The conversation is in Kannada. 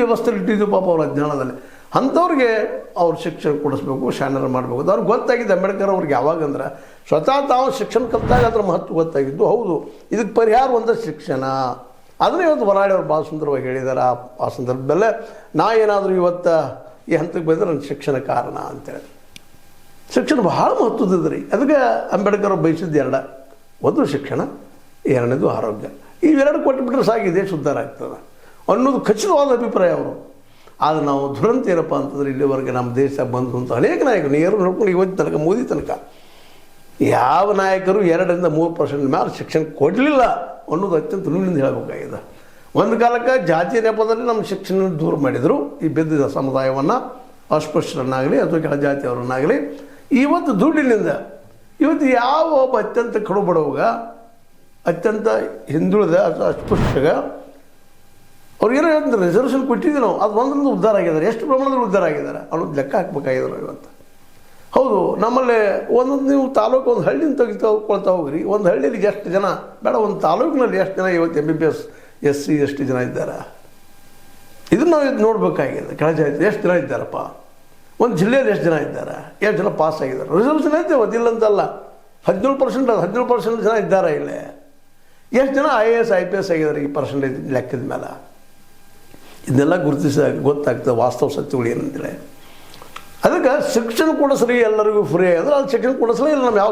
ವ್ಯವಸ್ಥೆ ಇಟ್ಟಿದ್ದು ಪಾಪ ಅವ್ರ ಅಜ್ಞಾನದಲ್ಲಿ. ಅಂಥವ್ರಿಗೆ ಅವ್ರು ಶಿಕ್ಷಣ ಕೊಡಿಸ್ಬೇಕು, ಶಾಣರ ಮಾಡಬೇಕು. ಅದು ಅವ್ರಿಗೆ ಗೊತ್ತಾಗಿದ್ದು ಅಂಬೇಡ್ಕರ್ ಅವ್ರಿಗೆ ಯಾವಾಗಂದ್ರೆ ಸ್ವತಃ ತಾವು ಶಿಕ್ಷಣ ಕಲಿತಾಗ ಅದ್ರ ಮಹತ್ವ ಗೊತ್ತಾಗಿದ್ದು. ಹೌದು, ಇದಕ್ಕೆ ಪರಿಹಾರ ಒಂದೇ ಶಿಕ್ಷಣ. ಅದನ್ನೇ ಇವತ್ತು ವರಾಡಿ ಅವ್ರು ಭಾಳ ಸುಂದರವಾಗಿ ಹೇಳಿದ್ದಾರೆ. ಆ ಸಂದರ್ಭದಲ್ಲೇ ನಾ ಏನಾದರೂ ಇವತ್ತು ಈ ಹಂತಕ್ಕೆ ಬಂದರೆ ನನ್ನ ಶಿಕ್ಷಣ ಕಾರಣ ಅಂತೇಳಿ. ಶಿಕ್ಷಣ ಬಹಳ ಮಹತ್ವದ್ದು ರೀ. ಅದಕ್ಕೆ ಅಂಬೇಡ್ಕರ್ ಅವ್ರು ಬಯಸಿದ್ದು ಒಂದು ಶಿಕ್ಷಣ, ಎರಡನೇದು ಆರೋಗ್ಯ. ಇವೆರಡು ಕೊಟ್ಟುಬಿಟ್ರೆ ಸಾಕು, ದೇಶ ಉದ್ಧಾರ ಆಗ್ತದೆ ಅನ್ನೋದು ಖಚಿತವಾದ ಅಭಿಪ್ರಾಯ ಅವರು. ಆದರೆ ನಾವು ದುರಂತ ಏನಪ್ಪ ಅಂತಂದ್ರೆ ಇಲ್ಲಿವರೆಗೆ ನಮ್ಮ ದೇಶ ಬಂದು ಅಂತ ಅನೇಕ ನಾಯಕರು ನೇರು ನೋಡ್ಕೊಂಡು ಇವತ್ತು ತನಕ ಮೋದಿ ತನಕ ಯಾವ ನಾಯಕರು 2-3% ಮೇಲೆ ಶಿಕ್ಷಣ ಕೊಡಲಿಲ್ಲ ಅನ್ನೋದು ಅತ್ಯಂತ ನೋವಿನಿಂದ ಹೇಳಬೇಕಾಗಿದೆ. ಒಂದು ಕಾಲಕ್ಕೆ ಜಾತಿ ನೆಪದಲ್ಲಿ ನಮ್ಮ ಶಿಕ್ಷಣ ದೂರ ಮಾಡಿದರು. ಈ ಬೆದ್ದಿದ ಸಮುದಾಯವನ್ನು ಅಸ್ಪೃಶ್ಯರನ್ನಾಗಲಿ ಅಥವಾ ಕೆಳ ಜಾತಿಯವರನ್ನಾಗಲಿ ಇವತ್ತು ದುಡ್ಡಿನಿಂದ ಇವತ್ತು ಯಾವ ಒಬ್ಬ ಅತ್ಯಂತ ಕಡು ಬಡವಾಗ, ಅತ್ಯಂತ ಹಿಂದುಳಿದ ಅಥವಾ ಅಸ್ಪೃಶ್ಯಗ ಅವ್ರಿಗೇನೋ ಹೇಳ್ತಾರೆ ರಿಸರ್ವೇಷನ್ ಕೊಟ್ಟಿದ್ದೀವಿ ನಾವು, ಅದು ಒಂದೊಂದು ಉದ್ಧಾರ ಆಗಿದ್ದಾರೆ. ಎಷ್ಟು ಪ್ರಮಾಣದಲ್ಲಿ ಉದ್ಧಾರ ಆಗಿದ್ದಾರೆ ಅನ್ನೋದು ಲೆಕ್ಕ ಹಾಕ್ಬೇಕಾಗಿದೆ ನಾವು ಇವತ್ತು. ಹೌದು, ನಮ್ಮಲ್ಲಿ ಒಂದೊಂದು ನೀವು ತಾಲೂಕು ಒಂದು ಹಳ್ಳಿನ ತೆಗಿತಾಕೊಳ್ತಾ ಹೋಗ್ರಿ. ಒಂದು ಹಳ್ಳಿಯಲ್ಲಿ ಎಷ್ಟು ಜನ ಬೇಡ, ಒಂದು ತಾಲೂಕಿನಲ್ಲಿ ಎಷ್ಟು ಜನ ಇವತ್ತು MBBS SC ಎಷ್ಟು ಜನ ಇದ್ದಾರೆ, ಇದನ್ನು ನಾವು ಇದು ನೋಡಬೇಕಾಗಿದೆ. ಕೆಳ ಜಾತಿ ಎಷ್ಟು ಜನ ಇದ್ದಾರಪ್ಪ, ಒಂದು ಜಿಲ್ಲೆಯಲ್ಲಿ ಎಷ್ಟು ಜನ ಇದ್ದಾರೆ, ಎಷ್ಟು ಜನ ಪಾಸ್ ಆಗಿದ್ದಾರೆ. ರಿಸರ್ವೇಷನ್ ಐತೆ ಗೊತ್ತಿಲ್ಲ ಅಂತಲ್ಲ, 17% ಜನ ಇದ್ದಾರೆ ಇಲ್ಲೇ. ಎಷ್ಟು ಜನ IAS IPS ಆಗಿದ್ದಾರೆ ಈ ಪರ್ಸೆಂಟೇಜ್ ಲೆಕ್ಕದ ಮೇಲೆ. ಇದನ್ನೆಲ್ಲ ಗೊತ್ತಾಗ್ತದೆ ವಾಸ್ತವ ಸತ್ಯಗಳು ಏನಂತೇಳಿ. ಅದಕ್ಕೆ ಶಿಕ್ಷಣ ಕೊಡಿಸ್ರಿ, ಎಲ್ಲರಿಗೂ ಫ್ರೀ. ಅಂದರೆ ಅದು ಶಿಕ್ಷಣ ಕೊಡಿಸ್ಲೇ ಇಲ್ಲ. ನಮ್ಮ ಯಾವ